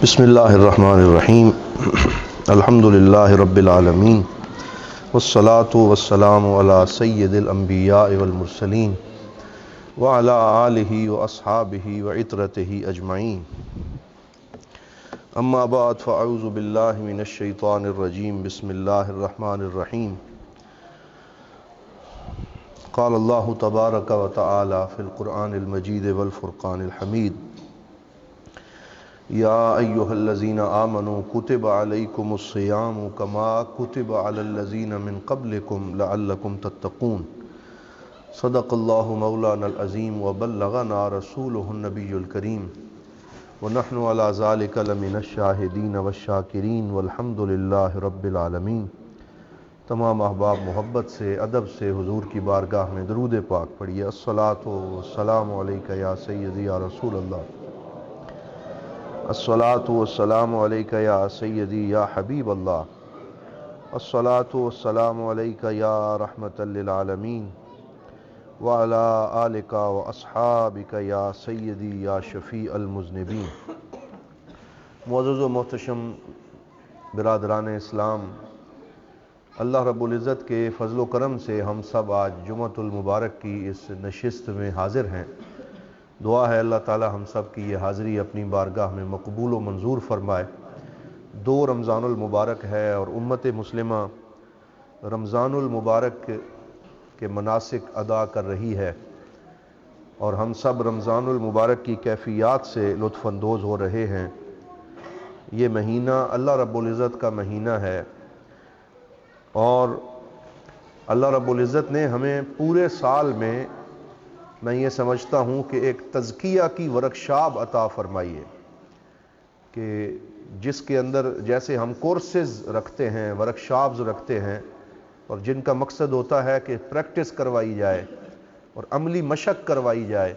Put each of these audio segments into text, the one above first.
بسم اللہ الرحمن الرحیم الحمد للہ رب العالمین والصلاة والسلام علی سید الانبیاء والمرسلین وعلی آلہ واصحابہ وعطرتہ اجمعین اما بعد فاعوذ باللہ من الشیطان الرجیم بسم اللہ الرحمن الرحیم قال اللہ تبارک و تعالی فی القرآن المجید والفرقان الحمید یا ایہا الذین آمنوا کتب علیکم الصیام کما کتب علی الذین من قبلکم لعلکم تتقون صدق اللہ مولانا العظیم وبلغنا رسولہ النبی الکریم ونحن علی ذلک لمن الشاہدین والشاکرین والحمد للہ رب العالمین۔ تمام احباب محبت سے ادب سے حضور کی بارگاہ میں درود پاک پڑھیے۔ الصلاۃ والسلام علیک یا سیدی یا رسول اللہ، الصلاۃ والسلام علیک یا سیدی یا حبیب اللہ، الصلاۃ والسلام علیک یا رحمۃ للعالمین وعلی آلک واصحابک یا سیدی یا شفیع المذنبین۔ معزز و محتشم برادران اسلام، اللہ رب العزت کے فضل و کرم سے ہم سب آج جمعۃ المبارک کی اس نشست میں حاضر ہیں۔ دعا ہے اللہ تعالی ہم سب کی یہ حاضری اپنی بارگاہ میں مقبول و منظور فرمائے۔ دو رمضان المبارک ہے اور امت مسلمہ رمضان المبارک کے مناسک ادا کر رہی ہے، اور ہم سب رمضان المبارک کی کیفیات سے لطف اندوز ہو رہے ہیں۔ یہ مہینہ اللہ رب العزت کا مہینہ ہے، اور اللہ رب العزت نے ہمیں پورے سال میں یہ سمجھتا ہوں کہ ایک تزکیہ کی ورکشاپ عطا فرمائی ہے، کہ جس کے اندر جیسے ہم کورسز رکھتے ہیں، ورکشاپز رکھتے ہیں، اور جن کا مقصد ہوتا ہے کہ پریکٹس کروائی جائے اور عملی مشق کروائی جائے،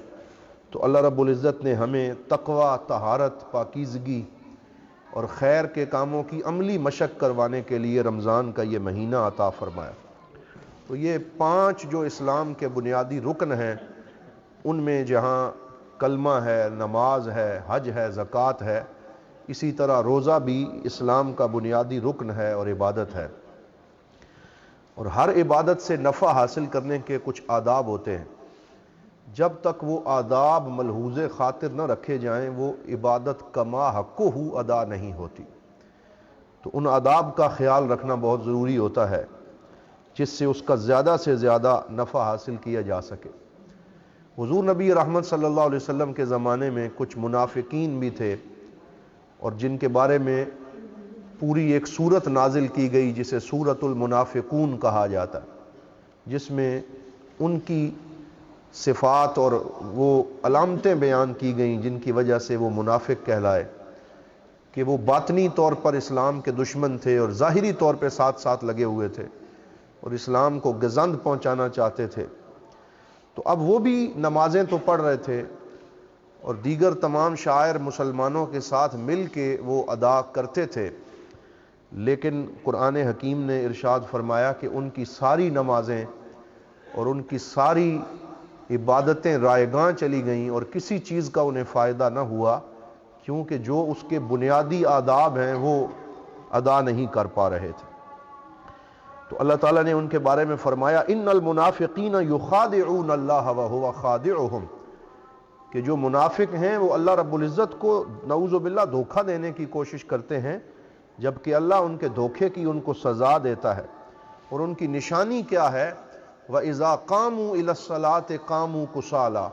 تو اللہ رب العزت نے ہمیں تقوی، طہارت، پاکیزگی اور خیر کے کاموں کی عملی مشق کروانے کے لیے رمضان کا یہ مہینہ عطا فرمایا۔ تو یہ 5 جو اسلام کے بنیادی رکن ہیں، ان میں جہاں کلمہ ہے، نماز ہے، حج ہے، زکوٰۃ ہے، اسی طرح روزہ بھی اسلام کا بنیادی رکن ہے اور عبادت ہے۔ اور ہر عبادت سے نفع حاصل کرنے کے کچھ آداب ہوتے ہیں، جب تک وہ آداب ملحوظ خاطر نہ رکھے جائیں وہ عبادت کما حقہ ادا نہیں ہوتی۔ تو ان آداب کا خیال رکھنا بہت ضروری ہوتا ہے، جس سے اس کا زیادہ سے زیادہ نفع حاصل کیا جا سکے۔ حضور نبی رحمت صلی اللہ علیہ وسلم کے زمانے میں کچھ منافقین بھی تھے، اور جن کے بارے میں پوری ایک سورت نازل کی گئی جسے سورۃ المنافقون کہا جاتا ہے، جس میں ان کی صفات اور وہ علامتیں بیان کی گئیں جن کی وجہ سے وہ منافق کہلائے، کہ وہ باطنی طور پر اسلام کے دشمن تھے اور ظاہری طور پہ ساتھ ساتھ لگے ہوئے تھے اور اسلام کو گزند پہنچانا چاہتے تھے۔ تو اب وہ بھی نمازیں تو پڑھ رہے تھے اور دیگر تمام شعائر مسلمانوں کے ساتھ مل کے وہ ادا کرتے تھے، لیکن قرآن حکیم نے ارشاد فرمایا کہ ان کی ساری نمازیں اور ان کی ساری عبادتیں رائیگاں چلی گئیں اور کسی چیز کا انہیں فائدہ نہ ہوا، کیونکہ جو اس کے بنیادی آداب ہیں وہ ادا نہیں کر پا رہے تھے۔ تو اللہ تعالیٰ نے ان کے بارے میں فرمایا ان المنافقین یخادعون اللہ وہو خادعہم، کہ جو منافق ہیں وہ اللہ رب العزت کو نعوذ باللہ دھوکہ دینے کی کوشش کرتے ہیں، جبکہ اللہ ان کے دھوکے کی ان کو سزا دیتا ہے۔ اور ان کی نشانی کیا ہے؟ وَإِذَا قَامُوا إِلَى الصَّلَاةِ قَامُوا كُسَالَىٰ،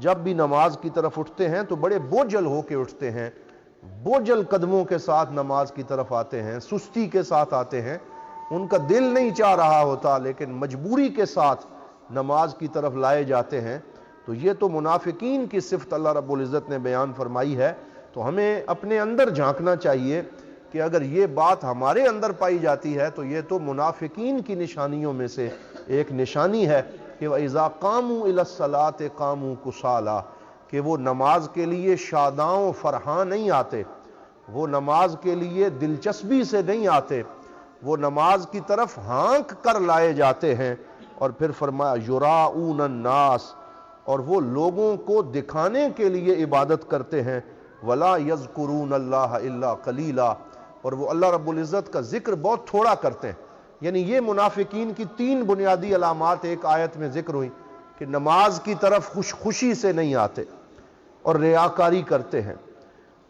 جب بھی نماز کی طرف اٹھتے ہیں تو بڑے بوجھل ہو کے اٹھتے ہیں، بوجھل قدموں کے ساتھ نماز کی طرف آتے ہیں، سستی کے ساتھ آتے ہیں، ان کا دل نہیں چاہ رہا ہوتا لیکن مجبوری کے ساتھ نماز کی طرف لائے جاتے ہیں۔ تو یہ تو منافقین کی صفت اللہ رب العزت نے بیان فرمائی ہے۔ تو ہمیں اپنے اندر جھانکنا چاہیے کہ اگر یہ بات ہمارے اندر پائی جاتی ہے تو یہ تو منافقین کی نشانیوں میں سے ایک نشانی ہے کہ وَإِذَا قَامُوا إِلَى الصَّلَاةِ قَامُوا كُسَالَىٰ، کہ وہ نماز کے لیے شاداں و فرحاں نہیں آتے، وہ نماز کے لیے دلچسپی سے نہیں آتے، وہ نماز کی طرف ہانک کر لائے جاتے ہیں۔ اور پھر فرمایا یراؤون الناس، اور وہ لوگوں کو دکھانے کے لیے عبادت کرتے ہیں، وَلَا يَذْكُرُونَ اللَّهَ إِلَّا قَلِيلًا، اور وہ اللہ رب العزت کا ذکر بہت تھوڑا کرتے ہیں۔ یعنی یہ منافقین کی 3 بنیادی علامات ایک آیت میں ذکر ہوئی کہ نماز کی طرف خوشی سے نہیں آتے اور ریاکاری کرتے ہیں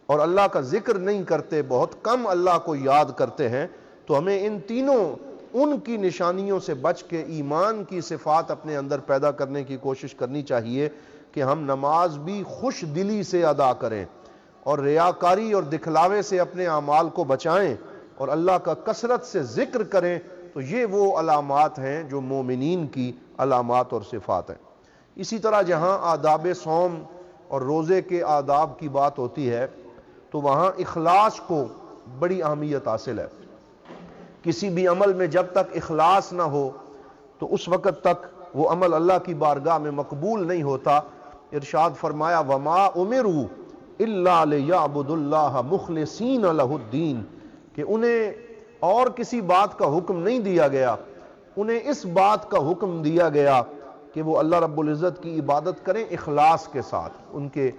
اور اللہ کا ذکر نہیں کرتے، بہت کم اللہ کو یاد کرتے ہیں۔ تو ہمیں ان تینوں ان کی نشانیوں سے بچ کے ایمان کی صفات اپنے اندر پیدا کرنے کی کوشش کرنی چاہیے کہ ہم نماز بھی خوش دلی سے ادا کریں اور ریاکاری اور دکھلاوے سے اپنے اعمال کو بچائیں اور اللہ کا کثرت سے ذکر کریں۔ تو یہ وہ علامات ہیں جو مومنین کی علامات اور صفات ہیں۔ اسی طرح جہاں آداب صوم اور روزے کے آداب کی بات ہوتی ہے تو وہاں اخلاص کو بڑی اہمیت حاصل ہے۔ کسی بھی عمل میں جب تک اخلاص نہ ہو تو اس وقت تک وہ عمل اللہ کی بارگاہ میں مقبول نہیں ہوتا۔ ارشاد فرمایا وَمَا أُمِرُوا إِلَّا لِيَعْبُدُوا اللَّهَ مُخْلِصِينَ لَهُ الدِّينَ، کہ انہیں اور کسی بات کا حکم نہیں دیا گیا، انہیں اس بات کا حکم دیا گیا کہ وہ اللہ رب العزت کی عبادت کریں اخلاص کے ساتھ، ان کے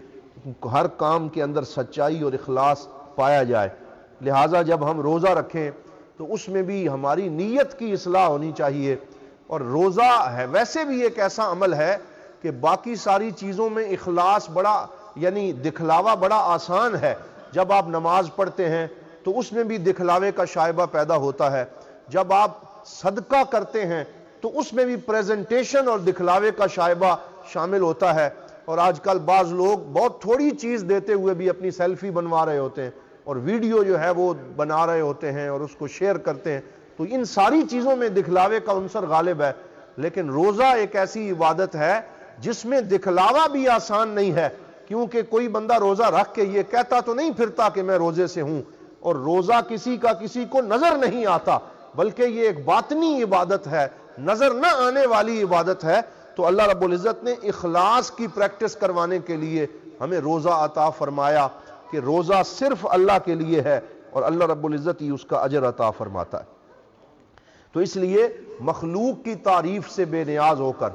ہر کام کے اندر سچائی اور اخلاص پایا جائے۔ لہٰذا جب ہم روزہ رکھیں تو اس میں بھی ہماری نیت کی اصلاح ہونی چاہیے۔ اور روزہ ہے ویسے بھی ایک ایسا عمل ہے کہ باقی ساری چیزوں میں اخلاص بڑا یعنی دکھلاوا بڑا آسان ہے۔ جب آپ نماز پڑھتے ہیں تو اس میں بھی دکھلاوے کا شائبہ پیدا ہوتا ہے، جب آپ صدقہ کرتے ہیں تو اس میں بھی پریزنٹیشن اور دکھلاوے کا شائبہ شامل ہوتا ہے۔ اور آج کل بعض لوگ بہت تھوڑی چیز دیتے ہوئے بھی اپنی سیلفی بنوا رہے ہوتے ہیں اور ویڈیو جو ہے وہ بنا رہے ہوتے ہیں اور اس کو شیئر کرتے ہیں۔ تو ان ساری چیزوں میں دکھلاوے کا عنصر غالب ہے، لیکن روزہ ایک ایسی عبادت ہے جس میں دکھلاوا بھی آسان نہیں ہے، کیونکہ کوئی بندہ روزہ رکھ کے یہ کہتا تو نہیں پھرتا کہ میں روزے سے ہوں، اور روزہ کسی کا کسی کو نظر نہیں آتا، بلکہ یہ ایک باطنی عبادت ہے، نظر نہ آنے والی عبادت ہے۔ تو اللہ رب العزت نے اخلاص کی پریکٹس کروانے کے لیے ہمیں روزہ عطا فرمایا کہ روزہ صرف اللہ کے لیے ہے اور اللہ رب العزت ہی اس کا اجر عطا فرماتا ہے۔ تو اس لیے مخلوق کی تعریف سے بے نیاز ہو کر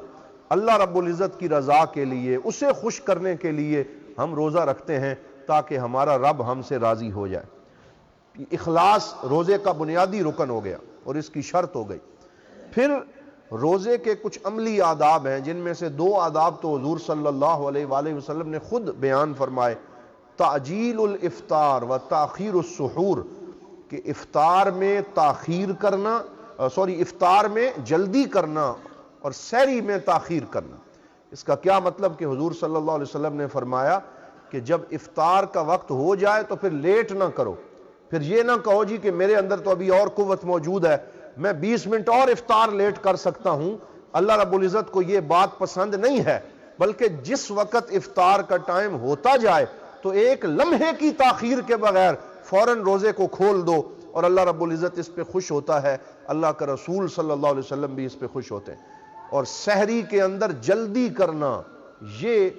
اللہ رب العزت کی رضا کے لیے، اسے خوش کرنے کے لیے ہم روزہ رکھتے ہیں تاکہ ہمارا رب ہم سے راضی ہو جائے۔ اخلاص روزے کا بنیادی رکن ہو گیا اور اس کی شرط ہو گئی۔ پھر روزے کے کچھ عملی آداب ہیں، جن میں سے 2 آداب تو حضور صلی اللہ علیہ وآلہ وسلم نے خود بیان فرمائے، تعجیل الافطار و تاخیر السحور، کہ افطار میں تاخیر کرنا افطار میں جلدی کرنا اور سحری میں تاخیر کرنا۔ اس کا کیا مطلب کہ حضور صلی اللہ علیہ وسلم نے فرمایا کہ جب افطار کا وقت ہو جائے تو پھر لیٹ نہ کرو، پھر یہ نہ کہو جی کہ میرے اندر تو ابھی اور قوت موجود ہے، میں 20 منٹ اور افطار لیٹ کر سکتا ہوں۔ اللہ رب العزت کو یہ بات پسند نہیں ہے، بلکہ جس وقت افطار کا ٹائم ہوتا جائے تو ایک لمحے کی تاخیر کے بغیر فوراً روزے کو کھول دو، اور اللہ رب العزت اس پہ خوش ہوتا ہے، اللہ کا رسول صلی اللہ علیہ وسلم بھی اس پہ خوش ہوتے ہیں۔ اور سحری کے اندر جلدی کرنا یہ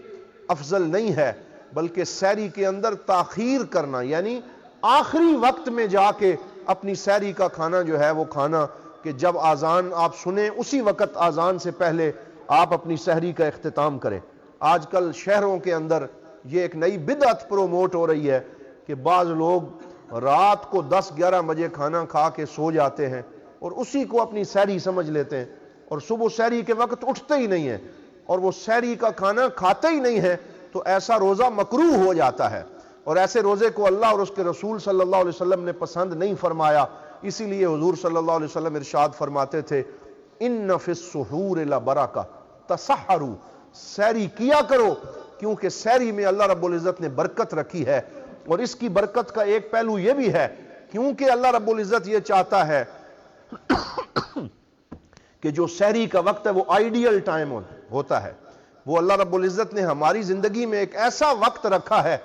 افضل نہیں ہے، بلکہ سحری کے اندر تاخیر کرنا، یعنی آخری وقت میں جا کے اپنی سحری کا کھانا جو ہے وہ کھانا، کہ جب آذان آپ سنیں اسی وقت آذان سے پہلے آپ اپنی سحری کا اختتام کریں۔ آج کل شہروں کے اندر یہ ایک نئی بدعت پروموٹ ہو رہی ہے کہ بعض لوگ رات کو 10-11 بجے کھانا کھا کے سو جاتے ہیں اور اسی کو اپنی سحری سمجھ لیتے ہیں، اور صبح سحری کے وقت اٹھتے ہی نہیں ہیں اور وہ سحری کا کھانا کھاتے ہی نہیں ہیں، تو ایسا روزہ مکروہ ہو جاتا ہے، اور ایسے روزے کو اللہ اور اس کے رسول صلی اللہ علیہ وسلم نے پسند نہیں فرمایا۔ اسی لیے حضور صلی اللہ علیہ وسلم ارشاد فرماتے تھے ان فی السحور لبرکہ تسحروا، سحری کیا کرو، کیونکہ سحری میں اللہ رب العزت نے برکت رکھی ہے۔ اور اس کی برکت کا ایک پہلو یہ بھی ہے، کیونکہ اللہ رب العزت یہ چاہتا ہے کہ جو سحری کا وقت ہے وہ آئیڈیل ٹائم ہوتا ہے، وہ اللہ رب العزت نے ہماری زندگی میں ایک ایسا وقت رکھا ہے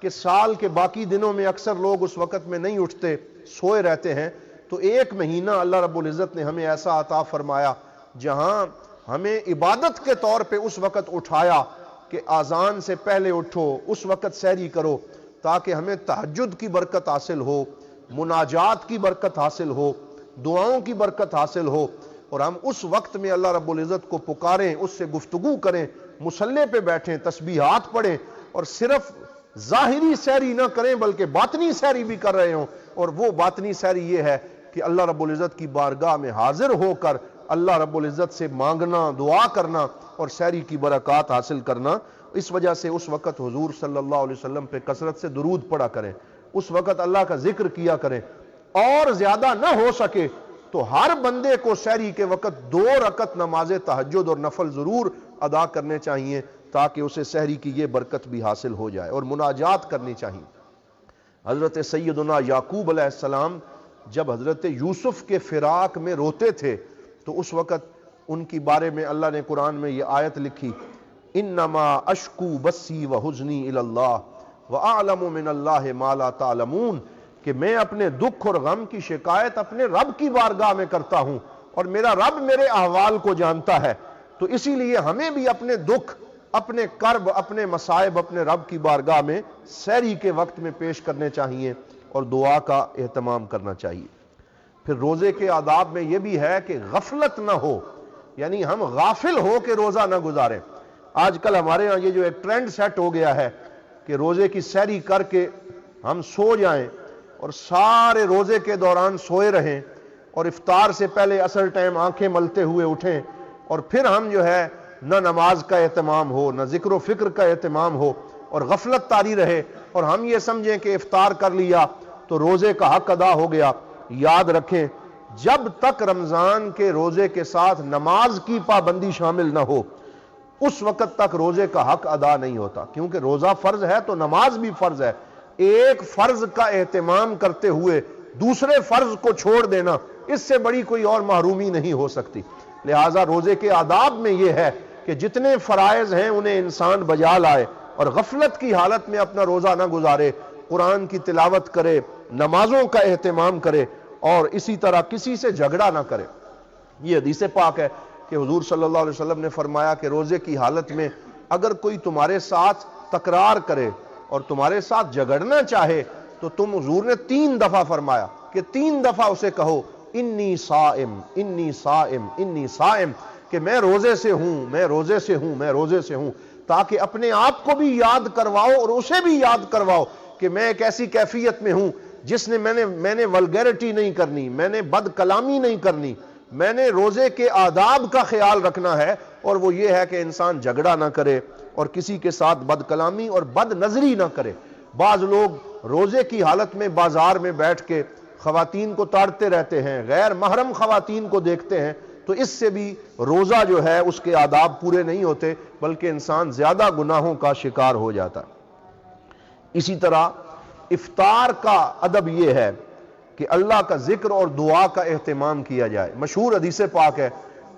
کہ سال کے باقی دنوں میں اکثر لوگ اس وقت میں نہیں اٹھتے، سوئے رہتے ہیں۔ تو ایک مہینہ اللہ رب العزت نے ہمیں ایسا عطا فرمایا جہاں ہمیں عبادت کے طور پہ اس وقت اٹھایا کہ آذان سے پہلے اٹھو، اس وقت سحری کرو، تاکہ ہمیں تہجد کی برکت حاصل ہو، مناجات کی برکت حاصل ہو، دعاؤں کی برکت حاصل ہو، اور ہم اس وقت میں اللہ رب العزت کو پکاریں، اس سے گفتگو کریں، مصلی پہ بیٹھیں، تسبیحات پڑھیں، اور صرف ظاہری سحری نہ کریں بلکہ باطنی سحری بھی کر رہے ہوں، اور وہ باطنی سحری یہ ہے کہ اللہ رب العزت کی بارگاہ میں حاضر ہو کر اللہ رب العزت سے مانگنا، دعا کرنا اور سحری کی برکات حاصل کرنا۔ اس وجہ سے اس وقت حضور صلی اللہ علیہ وسلم پہ کثرت سے درود پڑھا کریں، اس وقت اللہ کا ذکر کیا کریں، اور زیادہ نہ ہو سکے تو ہر بندے کو سحری کے وقت 2 رکعت نماز تہجد اور نفل ضرور ادا کرنے چاہیے تاکہ اسے سحری کی یہ برکت بھی حاصل ہو جائے، اور مناجات کرنی چاہیے۔ حضرت سیدنا یعقوب علیہ السلام جب حضرت یوسف کے فراق میں روتے تھے تو اس وقت ان کی بارے میں اللہ نے قرآن میں یہ آیت لکھی، انما اشکو بسی وحزنی الی اللہ واعلم من اللہ ما لا تعلمون، کہ میں اپنے دکھ اور غم کی شکایت اپنے رب کی بارگاہ میں کرتا ہوں اور میرا رب میرے احوال کو جانتا ہے۔ تو اسی لیے ہمیں بھی اپنے دکھ، اپنے کرب، اپنے مصائب اپنے رب کی بارگاہ میں سحری کے وقت میں پیش کرنے چاہیے اور دعا کا اہتمام کرنا چاہیے۔ پھر روزے کے آداب میں یہ بھی ہے کہ غفلت نہ ہو، یعنی ہم غافل ہو کے روزہ نہ گزاریں۔ آج کل ہمارے ہاں یہ جو ایک ٹرینڈ سیٹ ہو گیا ہے کہ روزے کی سحری کر کے ہم سو جائیں اور سارے روزے کے دوران سوئے رہیں، اور افطار سے پہلے عصر ٹائم آنکھیں ملتے ہوئے اٹھیں، اور پھر ہم جو ہے نہ نماز کا اہتمام ہو، نہ ذکر و فکر کا اہتمام ہو، اور غفلت طاری رہے، اور ہم یہ سمجھیں کہ افطار کر لیا تو روزے کا حق ادا ہو گیا۔ یاد رکھیں، جب تک رمضان کے روزے کے ساتھ نماز کی پابندی شامل نہ ہو اس وقت تک روزے کا حق ادا نہیں ہوتا، کیونکہ روزہ فرض ہے تو نماز بھی فرض ہے۔ ایک فرض کا اہتمام کرتے ہوئے دوسرے فرض کو چھوڑ دینا، اس سے بڑی کوئی اور محرومی نہیں ہو سکتی۔ لہٰذا روزے کے آداب میں یہ ہے کہ جتنے فرائض ہیں انہیں انسان بجا لائے اور غفلت کی حالت میں اپنا روزہ نہ گزارے، قرآن کی تلاوت کرے، نمازوں کا اہتمام کرے، اور اسی طرح کسی سے جھگڑا نہ کرے۔ یہ حدیث پاک ہے کہ حضور صلی اللہ علیہ وسلم نے فرمایا کہ روزے کی حالت میں اگر کوئی تمہارے ساتھ تکرار کرے اور تمہارے ساتھ جھگڑنا چاہے تو تم، حضور نے 3 دفعہ فرمایا کہ 3 دفعہ اسے کہو انی صائم انی صائم انی صائم، کہ میں روزے سے ہوں، میں روزے سے ہوں، میں روزے سے ہوں، تاکہ اپنے آپ کو بھی یاد کرواؤ اور اسے بھی یاد کرواؤ کہ میں ایک ایسی کیفیت میں ہوں جس نے میں نے ولگیرٹی نہیں کرنی، میں نے بد کلامی نہیں کرنی، میں نے روزے کے آداب کا خیال رکھنا ہے، اور وہ یہ ہے کہ انسان جھگڑا نہ کرے اور کسی کے ساتھ بد کلامی اور بد نظری نہ کرے۔ بعض لوگ روزے کی حالت میں بازار میں بیٹھ کے خواتین کو تاڑتے رہتے ہیں، غیر محرم خواتین کو دیکھتے ہیں، تو اس سے بھی روزہ جو ہے اس کے آداب پورے نہیں ہوتے، بلکہ انسان زیادہ گناہوں کا شکار ہو جاتا ہے۔ اسی طرح افطار کا ادب یہ ہے کہ اللہ کا ذکر اور دعا کا اہتمام کیا جائے۔ مشہور حدیث پاک ہے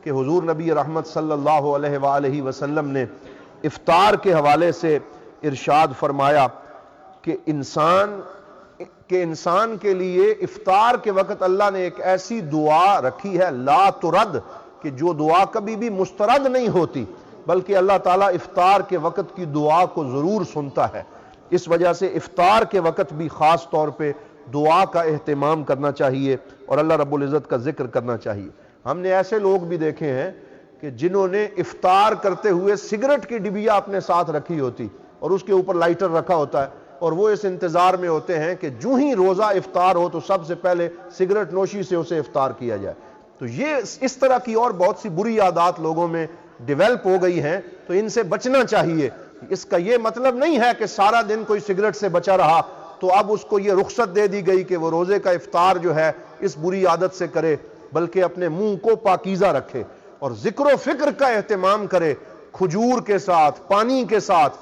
کہ حضور نبی رحمت صلی اللہ علیہ وآلہ وسلم نے افطار کے حوالے سے ارشاد فرمایا کہ انسان کے لیے افطار کے وقت اللہ نے ایک ایسی دعا رکھی ہے لا ترد، کہ جو دعا کبھی بھی مسترد نہیں ہوتی، بلکہ اللہ تعالیٰ افطار کے وقت کی دعا کو ضرور سنتا ہے۔ اس وجہ سے افطار کے وقت بھی خاص طور پہ دعا کا اہتمام کرنا چاہیے اور اللہ رب العزت کا ذکر کرنا چاہیے۔ ہم نے ایسے لوگ بھی دیکھے ہیں کہ جنہوں نے افطار کرتے ہوئے سگریٹ کی ڈبیا اپنے ساتھ رکھی ہوتی اور اس کے اوپر لائٹر رکھا ہوتا ہے، اور وہ اس انتظار میں ہوتے ہیں کہ جو ہی روزہ افطار ہو تو سب سے پہلے سگریٹ نوشی سے اسے افطار کیا جائے۔ تو یہ اس طرح کی اور بہت سی بری عادات لوگوں میں ڈیولپ ہو گئی ہیں، تو ان سے بچنا چاہیے۔ اس کا یہ مطلب نہیں ہے کہ سارا دن کوئی سگریٹ سے بچا رہا تو اب اس کو یہ رخصت دے دی گئی کہ وہ روزے کا افطار جو ہے اس بری عادت سے کرے، بلکہ اپنے منہ کو پاکیزہ رکھے اور ذکر و فکر کا اہتمام کرے، کھجور کے ساتھ، پانی کے ساتھ،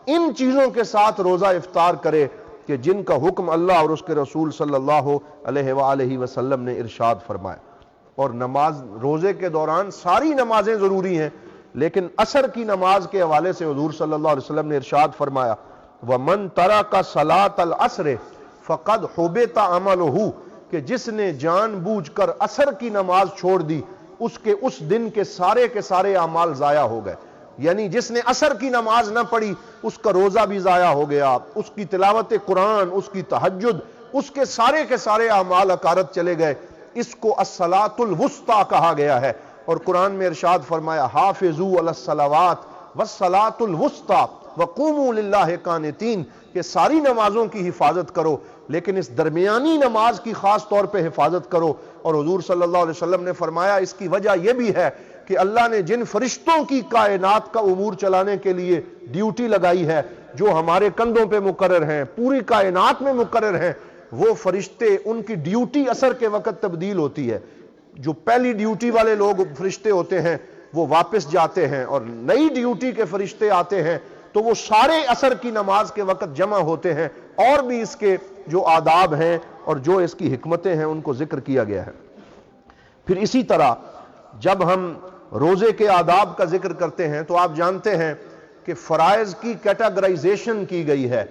ان چیزوں کے ساتھ روزہ افطار کرے کہ جن کا حکم اللہ اور اس کے رسول صلی اللہ علیہ وآلہ وسلم نے ارشاد فرمایا۔ اور نماز، روزے کے دوران ساری نمازیں ضروری ہیں، لیکن عصر کی نماز کے حوالے سے حضور صلی اللہ علیہ وسلم نے ارشاد فرمایا وَمَن تَرَكَ صَلَاةَ الْعَصْرِ فَقَدْ حُبِطَ عَمَلُهُ، کہ جس نے جان بوجھ کر عصر کی نماز چھوڑ دی اس کے اس دن کے سارے اعمال ضائع ہو گئے۔ یعنی جس نے عصر کی نماز نہ پڑھی اس کا روزہ بھی ضائع ہو گیا، اس کی تلاوت قرآن، اس کی تہجد، اس کے سارے اعمال اکارت چلے گئے۔ اس کو الصلاۃ الوسطیٰ کہا گیا ہے، اور قرآن میں ارشاد فرمایا حافظوا علی الصلوات والصلاۃ الوسطیٰ، وَقُومُوا لِلَّهِ قَانِتِينَ کہ ساری نمازوں کی حفاظت کرو لیکن اس درمیانی نماز کی خاص طور پہ حفاظت کرو۔ اور حضور صلی اللہ علیہ وسلم نے فرمایا اس کی وجہ یہ بھی ہے کہ اللہ نے جن فرشتوں کی کائنات کا امور چلانے کے لیے ڈیوٹی لگائی ہے، جو ہمارے کندھوں پہ مقرر ہیں، پوری کائنات میں مقرر ہیں، وہ فرشتے ان کی ڈیوٹی عصر کے وقت تبدیل ہوتی ہے۔ جو پہلی ڈیوٹی والے لوگ فرشتے ہوتے ہیں وہ واپس جاتے ہیں اور نئی ڈیوٹی کے فرشتے آتے ہیں، تو وہ سارے عصر کی نماز کے وقت جمع ہوتے ہیں۔ اور بھی اس کے جو آداب ہیں اور جو اس کی حکمتیں ہیں ان کو ذکر کیا گیا ہے۔ پھر اسی طرح جب ہم روزے کے آداب کا ذکر کرتے ہیں تو آپ جانتے ہیں کہ فرائض کی کیٹاگرائزیشن کی گئی ہے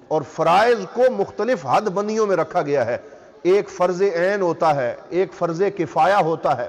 اور فرائض کو مختلف حد بندیوں میں رکھا گیا ہے۔ ایک فرض عین ہوتا ہے، ایک فرض کفایہ ہوتا ہے۔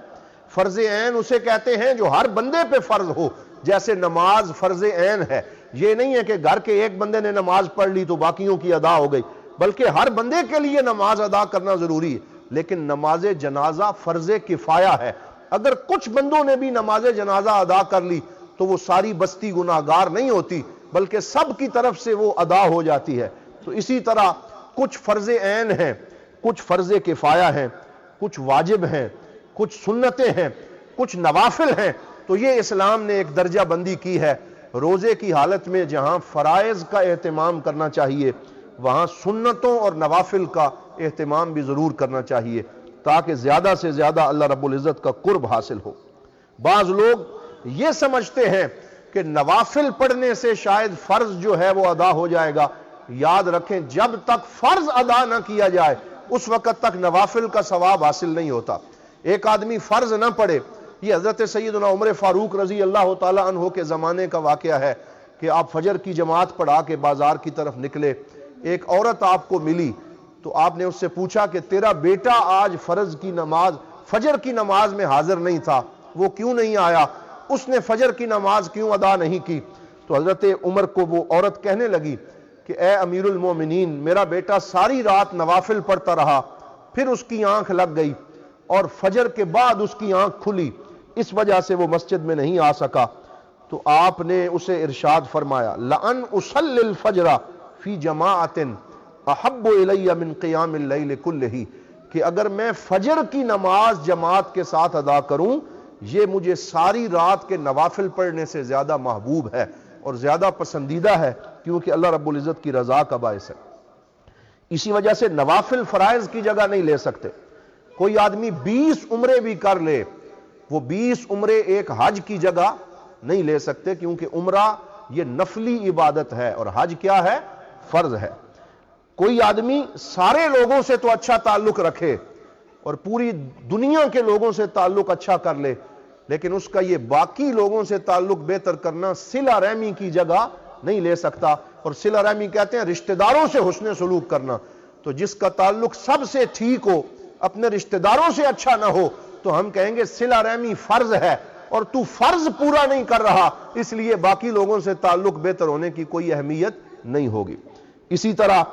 فرض عین اسے کہتے ہیں جو ہر بندے پہ فرض ہو، جیسے نماز فرض عین ہے۔ یہ نہیں ہے کہ گھر کے ایک بندے نے نماز پڑھ لی تو باقیوں کی ادا ہو گئی، بلکہ ہر بندے کے لیے نماز ادا کرنا ضروری ہے۔ لیکن نماز جنازہ فرض کفایہ ہے، اگر کچھ بندوں نے بھی نماز جنازہ ادا کر لی تو وہ ساری بستی گناہگار نہیں ہوتی، بلکہ سب کی طرف سے وہ ادا ہو جاتی ہے۔ تو اسی طرح کچھ فرض عین ہیں، کچھ فرض کفایہ ہیں، کچھ واجب ہیں، کچھ سنتیں ہیں، کچھ نوافل ہیں۔ تو یہ اسلام نے ایک درجہ بندی کی ہے۔ روزے کی حالت میں جہاں فرائض کا اہتمام کرنا چاہیے، وہاں سنتوں اور نوافل کا اہتمام بھی ضرور کرنا چاہیے تاکہ زیادہ سے زیادہ اللہ رب العزت کا قرب حاصل ہو۔ بعض لوگ یہ سمجھتے ہیں کہ نوافل پڑھنے سے شاید فرض جو ہے وہ ادا ہو جائے گا۔ یاد رکھیں جب تک فرض ادا نہ کیا جائے اس وقت تک نوافل کا ثواب حاصل نہیں ہوتا۔ ایک آدمی فرض نہ پڑھے، یہ حضرت سیدنا عمر فاروق رضی اللہ تعالی عنہ کے زمانے کا واقعہ ہے کہ آپ فجر کی جماعت پڑھا کے بازار کی طرف نکلے، ایک عورت آپ کو ملی تو آپ نے اس سے پوچھا کہ تیرا بیٹا آج فرض کی نماز فجر کی نماز میں حاضر نہیں تھا، وہ کیوں نہیں آیا، اس نے فجر کی نماز کیوں ادا نہیں کی؟ تو حضرت عمر کو وہ عورت کہنے لگی کہ اے امیر المومنین، میرا بیٹا ساری رات نوافل پڑھتا رہا، پھر اس کی آنکھ لگ گئی اور فجر کے بعد اس کی آنکھ کھلی، اس وجہ سے وہ مسجد میں نہیں آ سکا۔ تو آپ نے اسے ارشاد فرمایا لَأَنْ أُصَلِّ الْفَجْرَ فِي جَمَاعَةٍ أَحَبُّ إِلَيَّ مِنْ قِيَامِ اللَّيْلِ كُلِّهِ کہ اگر میں فجر کی نماز جماعت کے ساتھ ادا کروں، یہ مجھے ساری رات کے نوافل پڑھنے سے زیادہ محبوب ہے اور زیادہ پسندیدہ ہے، کیونکہ اللہ رب العزت کی رضا کا باعث ہے۔ اسی وجہ سے نوافل فرائض کی جگہ نہیں لے سکتے۔ کوئی آدمی 20 عمرے بھی کر لے، وہ 20 عمرے ایک حج کی جگہ نہیں لے سکتے، کیونکہ عمرہ یہ نفلی عبادت ہے اور حج کیا ہے؟ فرض ہے۔ کوئی آدمی سارے لوگوں سے تو اچھا تعلق رکھے اور پوری دنیا کے لوگوں سے تعلق اچھا کر لے، لیکن اس کا یہ باقی لوگوں سے تعلق بہتر کرنا صلہ رحمی کی جگہ نہیں لے سکتا۔ اور صلہ رحمی کہتے ہیں رشتہ داروں سے حسن سلوک کرنا۔ تو جس کا تعلق سب سے ٹھیک ہو، اپنے رشتہ داروں سے اچھا نہ ہو، تو ہم کہیں گے صلہ رحمی فرض ہے اور تو فرض پورا نہیں کر رہا، اس لیے باقی لوگوں سے تعلق بہتر ہونے کی کوئی اہمیت نہیں ہوگی۔ اسی طرح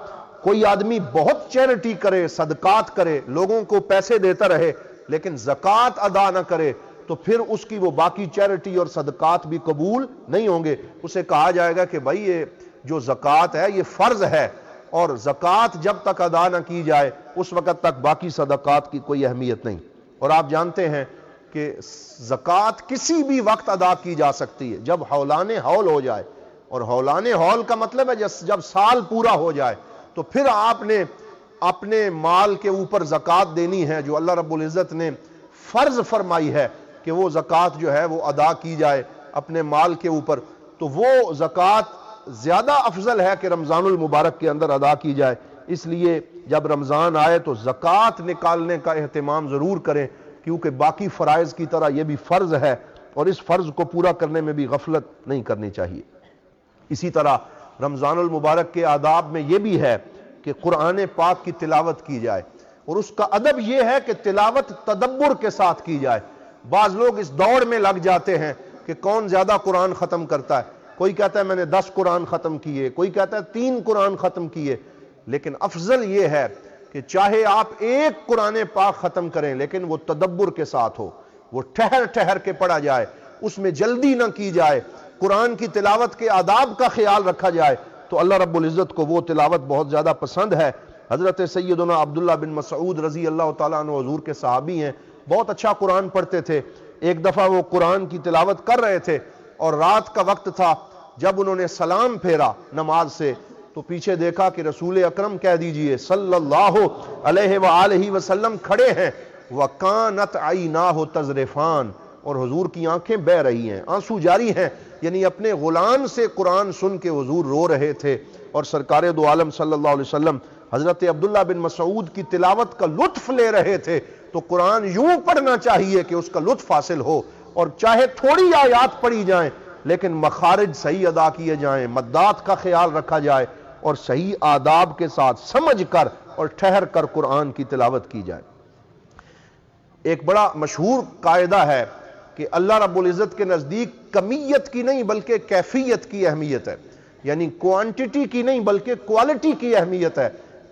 کوئی آدمی بہت چیریٹی کرے، صدقات کرے، لوگوں کو پیسے دیتا رہے، لیکن زکوٰۃ ادا نہ کرے، تو پھر اس کی وہ باقی چیریٹی اور صدقات بھی قبول نہیں ہوں گے۔ اسے کہا جائے گا کہ بھائی یہ جو زکوٰۃ ہے یہ فرض ہے، اور زکوٰۃ جب تک ادا نہ کی جائے اس وقت تک باقی صدقات کی کوئی اہمیت نہیں۔ اور آپ جانتے ہیں کہ زکوٰۃ کسی بھی وقت ادا کی جا سکتی ہے، جب حولان حول ہو جائے، اور حولان حول کا مطلب ہے جب سال پورا ہو جائے، تو پھر آپ نے اپنے مال کے اوپر زکوٰۃ دینی ہے، جو اللہ رب العزت نے فرض فرمائی ہے کہ وہ زکوٰۃ جو ہے وہ ادا کی جائے اپنے مال کے اوپر۔ تو وہ زکوٰۃ زیادہ افضل ہے کہ رمضان المبارک کے اندر ادا کی جائے، اس لیے جب رمضان آئے تو زکوٰۃ نکالنے کا اہتمام ضرور کریں، کیونکہ باقی فرائض کی طرح یہ بھی فرض ہے اور اس فرض کو پورا کرنے میں بھی غفلت نہیں کرنی چاہیے۔ اسی طرح رمضان المبارک کے آداب میں یہ بھی ہے کہ قرآن پاک کی تلاوت کی جائے، اور اس کا ادب یہ ہے کہ تلاوت تدبر کے ساتھ کی جائے۔ بعض لوگ اس دوڑ میں لگ جاتے ہیں کہ کون زیادہ قرآن ختم کرتا ہے، کوئی کہتا ہے میں نے 10 قرآن ختم کیے، کوئی کہتا ہے 3 قرآن ختم کیے، لیکن افضل یہ ہے کہ چاہے آپ ایک قرآن پاک ختم کریں لیکن وہ تدبر کے ساتھ ہو، وہ ٹھہر ٹھہر کے پڑھا جائے، اس میں جلدی نہ کی جائے، قرآن کی تلاوت کے آداب کا خیال رکھا جائے تو اللہ رب العزت کو وہ تلاوت بہت زیادہ پسند ہے۔ حضرت سیدنا عبداللہ بن مسعود رضی اللہ تعالیٰ عنہ حضور کے صحابی ہیں، بہت اچھا قرآن پڑھتے تھے۔ ایک دفعہ وہ قرآن کی تلاوت کر رہے تھے اور رات کا وقت تھا، جب انہوں نے سلام پھیرا نماز سے تو پیچھے دیکھا کہ رسول اکرم کہہ دیجئے صلی اللہ علیہ وآلہ وسلم کھڑے ہیں، وَقَانَتْ عَيْنَاهُ تَذْرِفَانِ، اور حضور کی آنکھیں بہہ رہی ہیں، آنسو جاری ہیں، یعنی اپنے غلام سے قرآن سن کے حضور رو رہے تھے۔ اور سرکار دو عالم صلی اللہ علیہ وسلم حضرت عبداللہ بن مسعود کی تلاوت کا لطف لے رہے تھے۔ تو قرآن یوں پڑھنا چاہیے کہ اس کا لطف حاصل ہو، اور چاہے تھوڑی آیات پڑھی جائیں لیکن مخارج صحیح ادا کیے جائیں، مدات کا خیال رکھا جائے، اور صحیح آداب کے ساتھ سمجھ کر اور ٹھہر کر قرآن کی تلاوت کی جائے۔ ایک بڑا مشہور قاعدہ ہے کہ اللہ رب العزت کے نزدیک کمیت کی نہیں بلکہ کیفیت کی اہمیت ہے، یعنی کوانٹٹی کی نہیں بلکہ کوالٹی کی اہمیت ہے۔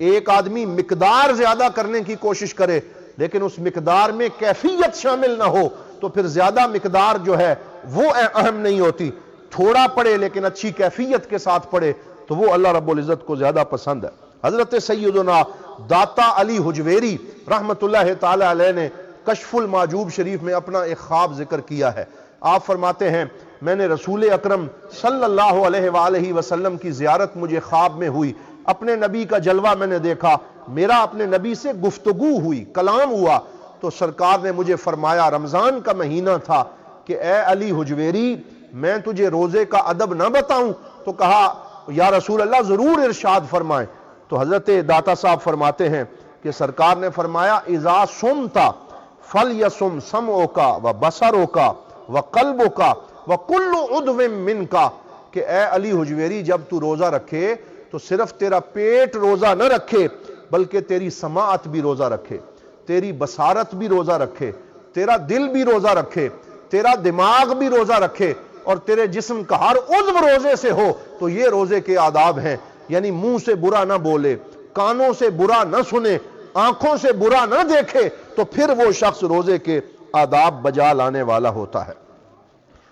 ایک آدمی مقدار زیادہ کرنے کی کوشش کرے لیکن اس مقدار میں کیفیت شامل نہ ہو تو پھر زیادہ مقدار جو ہے وہ اہم نہیں ہوتی۔ تھوڑا پڑھے لیکن اچھی کیفیت کے ساتھ پڑھے تو وہ اللہ رب العزت کو زیادہ پسند ہے۔ حضرت سیدنا داتا علی حجویری رحمت اللہ تعالی علیہ نے کشف المعجوب شریف میں اپنا ایک خواب ذکر کیا ہے۔ آپ فرماتے ہیں میں نے رسول اکرم صلی اللہ علیہ وآلہ وسلم کی زیارت مجھے خواب میں ہوئی، اپنے نبی کا جلوہ میں نے دیکھا، میرا اپنے نبی سے گفتگو ہوئی، کلام ہوا، تو سرکار نے مجھے فرمایا، رمضان کا مہینہ تھا، کہ اے علی حجویری میں تجھے روزے کا ادب نہ بتاؤں؟ تو کہا یا رسول اللہ ضرور ارشاد فرمائیں۔ تو حضرت داتا صاحب فرماتے ہیں کہ سرکار نے فرمایا اذا صمت فلیصم سمعک و بصرک و قلبک و کل عضو منک، کہ اے علی حجویری جب تو روزہ رکھے تو صرف تیرا پیٹ روزہ نہ رکھے بلکہ تیری سماعت بھی روزہ رکھے، تیری بصارت بھی روزہ رکھے، تیرا دل بھی روزہ رکھے، تیرا دماغ بھی روزہ رکھے، اور تیرے جسم کا ہر عضو روزے سے ہو۔ تو یہ روزے کے آداب ہیں، یعنی منہ سے برا نہ بولے، کانوں سے برا نہ سنے، آنکھوں سے برا نہ دیکھے، تو پھر وہ شخص روزے کے آداب بجا لانے والا ہوتا ہے۔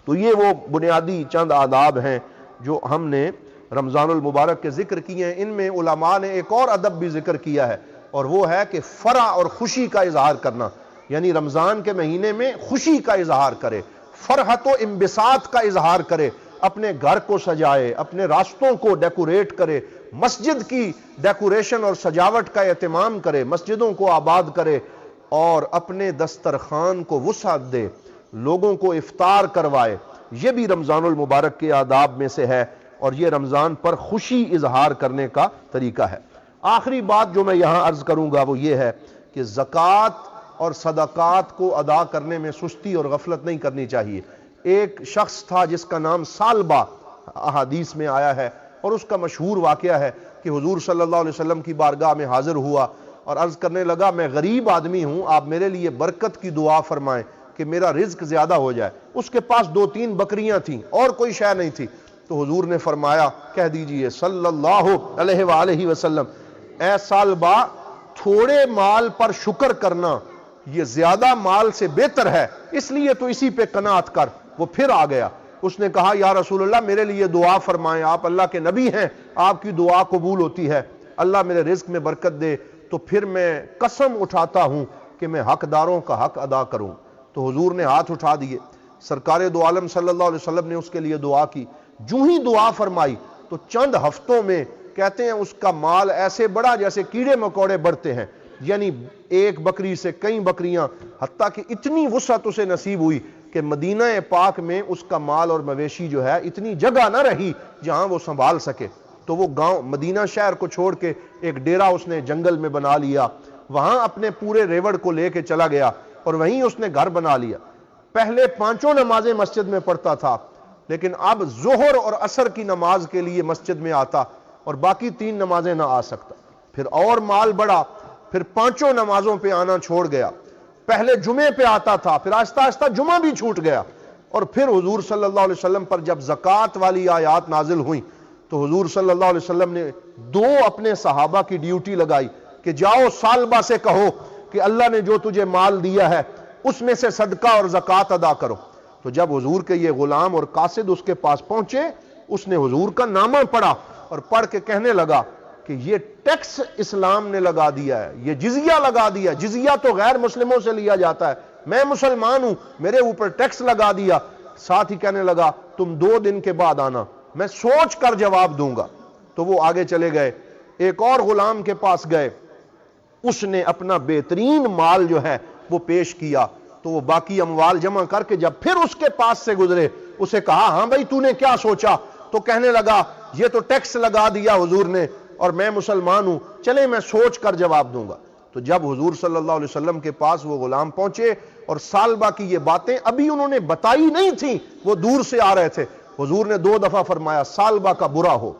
تو یہ وہ بنیادی چند آداب ہیں جو ہم نے رمضان المبارک کے ذکر کیے ہیں۔ ان میں علماء نے ایک اور ادب بھی ذکر کیا ہے، اور وہ ہے کہ فرح اور خوشی کا اظہار کرنا، یعنی رمضان کے مہینے میں خوشی کا اظہار کرے، فرحت و انبساط کا اظہار کرے، اپنے گھر کو سجائے، اپنے راستوں کو ڈیکوریٹ کرے، مسجد کی ڈیکوریشن اور سجاوٹ کا اہتمام کرے، مسجدوں کو آباد کرے، اور اپنے دسترخوان کو وسعت دے، لوگوں کو افطار کروائے۔ یہ بھی رمضان المبارک کے آداب میں سے ہے، اور یہ رمضان پر خوشی اظہار کرنے کا طریقہ ہے۔ آخری بات جو میں یہاں عرض کروں گا وہ یہ ہے کہ زکوٰۃ اور صدقات کو ادا کرنے میں سستی اور غفلت نہیں کرنی چاہیے۔ ایک شخص تھا جس کا نام سالبہ احادیث میں آیا ہے، اور اس کا مشہور واقعہ ہے کہ حضور صلی اللہ علیہ وسلم کی بارگاہ میں حاضر ہوا اور عرض کرنے لگا میں غریب آدمی ہوں، آپ میرے لیے برکت کی دعا فرمائیں کہ میرا رزق زیادہ ہو جائے۔ اس کے پاس 2-3 بکریاں تھیں اور کوئی شے نہیں تھی۔ تو حضور نے فرمایا کہہ دیجئے صلی اللہ علیہ وآلہ وسلم، اے سالبہ تھوڑے مال پر شکر کرنا یہ زیادہ مال سے بہتر ہے، اس لیے تو اسی پہ قناعت کر۔ وہ پھر آ گیا، اس نے کہا یا رسول اللہ میرے لیے دعا فرمائیں، آپ اللہ کے نبی ہیں، آپ کی دعا قبول ہوتی ہے، اللہ میرے رزق میں برکت دے۔ تو پھر میں قسم اٹھاتا ہوں کہ میں حقداروں کا حق ادا کروں۔ تو حضور نے ہاتھ اٹھا دیے، سرکار دو عالم صلی اللہ علیہ وسلم نے اس کے لیے دعا کی۔ جو ہی دعا فرمائی تو چند ہفتوں میں کہتے ہیں اس کا مال ایسے بڑھا جیسے کیڑے مکوڑے بڑھتے ہیں، یعنی ایک بکری سے کئی بکریاں، حتیٰ کہ اتنی وسعت اسے نصیب ہوئی کہ مدینہ پاک میں اس کا مال اور مویشی جو ہے اتنی جگہ نہ رہی جہاں وہ سنبھال سکے۔ تو وہ گاؤں مدینہ شہر کو چھوڑ کے ایک ڈیرا اس نے جنگل میں بنا لیا، وہاں اپنے پورے ریوڑ کو لے کے چلا گیا اور وہیں اس نے گھر بنا لیا۔ پہلے 5 نمازیں مسجد میں پڑھتا تھا، لیکن اب ظہر اور عصر کی نماز کے لیے مسجد میں آتا اور باقی 3 نمازیں نہ آ سکتا۔ پھر اور مال بڑھا، پھر 5 نمازوں پہ آنا چھوڑ گیا۔ پہلے جمعے پہ آتا تھا، پھر آہستہ آہستہ جمعہ بھی چھوٹ گیا۔ اور پھر حضور صلی اللہ علیہ وسلم پر جب زکوٰۃ والی آیات نازل ہوئیں تو حضور صلی اللہ علیہ وسلم نے 2 اپنے صحابہ کی ڈیوٹی لگائی کہ جاؤ سالبہ سے کہو کہ اللہ نے جو تجھے مال دیا ہے اس میں سے صدقہ اور زکوٰۃ ادا کرو۔ تو جب حضور کے یہ غلام اور قاصد اس کے پاس پہنچے، اس نے حضور کا نامہ پڑھا اور پڑھ کے کہنے لگا کہ یہ ٹیکس اسلام نے لگا دیا ہے، یہ جزیہ لگا دیا ہے، جزیہ تو غیر مسلموں سے لیا جاتا ہے، میں مسلمان ہوں، میرے اوپر ٹیکس لگا دیا۔ ساتھ ہی کہنے لگا تم 2 دن کے بعد آنا، میں سوچ کر جواب دوں گا۔ تو وہ آگے چلے گئے، ایک اور غلام کے پاس گئے، اس نے اپنا بہترین مال جو ہے وہ پیش کیا، تو وہ باقی اموال جمع کر کے جب پھر اس کے پاس سے گزرے، اسے کہا ہاں بھائی تو نے کیا سوچا؟ تو کہنے لگا یہ تو ٹیکس لگا دیا حضور نے اور میں مسلمان ہوں، چلے میں سوچ کر جواب دوں گا۔ تو جب حضور صلی اللہ علیہ وسلم کے پاس وہ غلام پہنچے اور سالبہ کی یہ باتیں ابھی انہوں نے بتائی نہیں تھیں، وہ دور سے آ رہے تھے، حضور نے 2 دفعہ فرمایا سالبہ کا برا ہو،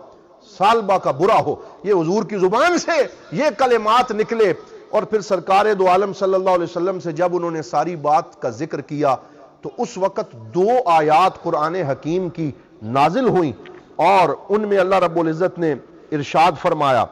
سالبہ کا برا ہو، یہ حضور کی زبان سے یہ کلمات نکلے۔ اور پھر سرکار دو عالم صلی اللہ علیہ وسلم سے جب انہوں نے ساری بات کا ذکر کیا تو اس وقت 2 آیات قرآن حکیم کی نازل ہوئیں، اور ان میں اللہ رب العزت نے ارشاد فرمایا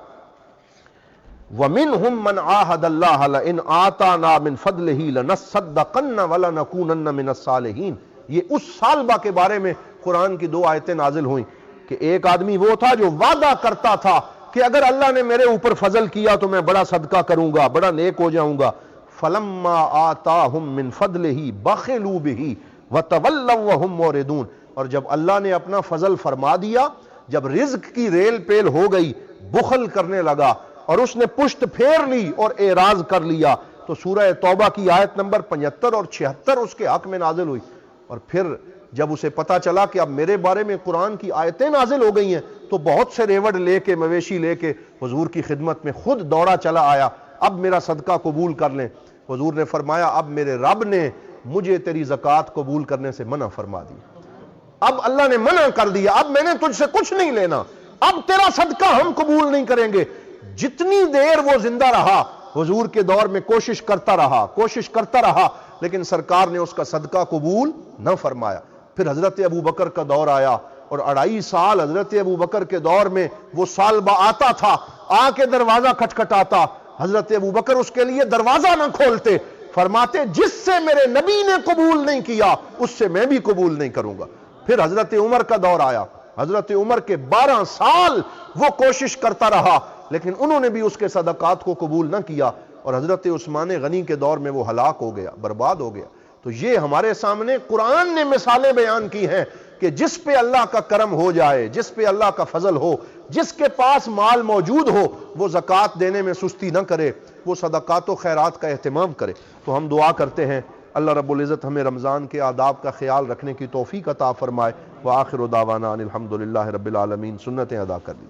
وَمِنْهُمْ مَنْ عَاهَدَ اللَّهَ لَئِنْ آتَانَا مِنْ فَضْلِهِ لَنَصَّدَّقَنَّ وَلَنَكُونَنَّ مِنَ الصَّالِحِينَ۔ یہ اس سالبہ کے بارے میں قرآن کی 2 آیتیں نازل ہوئیں کہ ایک آدمی وہ تھا جو وعدہ کرتا تھا کہ اگر اللہ نے میرے اوپر فضل کیا تو میں بڑا صدقہ کروں گا، بڑا نیک ہو جاؤں گا۔ فَلَمَّا آتَاهُمْ مِنْ فَضْلِهِ بَخِلُوا بِهِ وَتَوَلَّوْا وَهُمْ مُعْرِضُونَ۔ اور جب اللہ نے اپنا فضل فرما دیا، جب رزق کی ریل پیل ہو گئی، بخل کرنے لگا اور اس نے پشت پھیر لی اور اعراض کر لیا، تو سورہ توبہ کی آیت نمبر 75 اور 76 اس کے حق میں نازل ہوئی۔ اور پھر جب اسے پتا چلا کہ اب میرے بارے میں قرآن کی آیتیں نازل ہو گئی ہیں، تو بہت سے ریوڑ لے کے، مویشی لے کے حضور کی خدمت میں خود دوڑا چلا آیا، اب میرا صدقہ قبول کر لیں۔ حضور نے فرمایا اب میرے رب نے مجھے تیری زکوٰۃ قبول کرنے سے منع فرما دی، اب اللہ نے منع کر دیا، اب میں نے تجھ سے کچھ نہیں لینا، اب تیرا صدقہ ہم قبول نہیں کریں گے۔ جتنی دیر وہ زندہ رہا حضور کے دور میں کوشش کرتا رہا، لیکن سرکار نے اس کا صدقہ قبول نہ فرمایا۔ پھر حضرت ابو بکر کا دور آیا اور 2.5 سال حضرت ابو بکر کے دور میں وہ سالبہ آتا تھا، آ کے دروازہ کھٹکھٹاتا، حضرت ابو بکر اس کے لیے دروازہ نہ کھولتے، فرماتے جس سے میرے نبی نے قبول نہیں کیا اس سے میں بھی قبول نہیں کروں گا۔ پھر حضرت عمر کا دور آیا، حضرت عمر کے 12 سال وہ کوشش کرتا رہا، لیکن انہوں نے بھی اس کے صدقات کو قبول نہ کیا، اور حضرت عثمان غنی کے دور میں وہ ہلاک ہو گیا، برباد ہو گیا۔ تو یہ ہمارے سامنے قرآن نے مثالیں بیان کی ہیں کہ جس پہ اللہ کا کرم ہو جائے، جس پہ اللہ کا فضل ہو، جس کے پاس مال موجود ہو، وہ زکوٰۃ دینے میں سستی نہ کرے، وہ صدقات و خیرات کا اہتمام کرے۔ تو ہم دعا کرتے ہیں اللہ رب العزت ہمیں رمضان کے آداب کا خیال رکھنے کی توفیق عطا فرمائے۔ وآخر دعوانا ان الحمد للہ رب العالمین۔ سنتیں ادا کر دی۔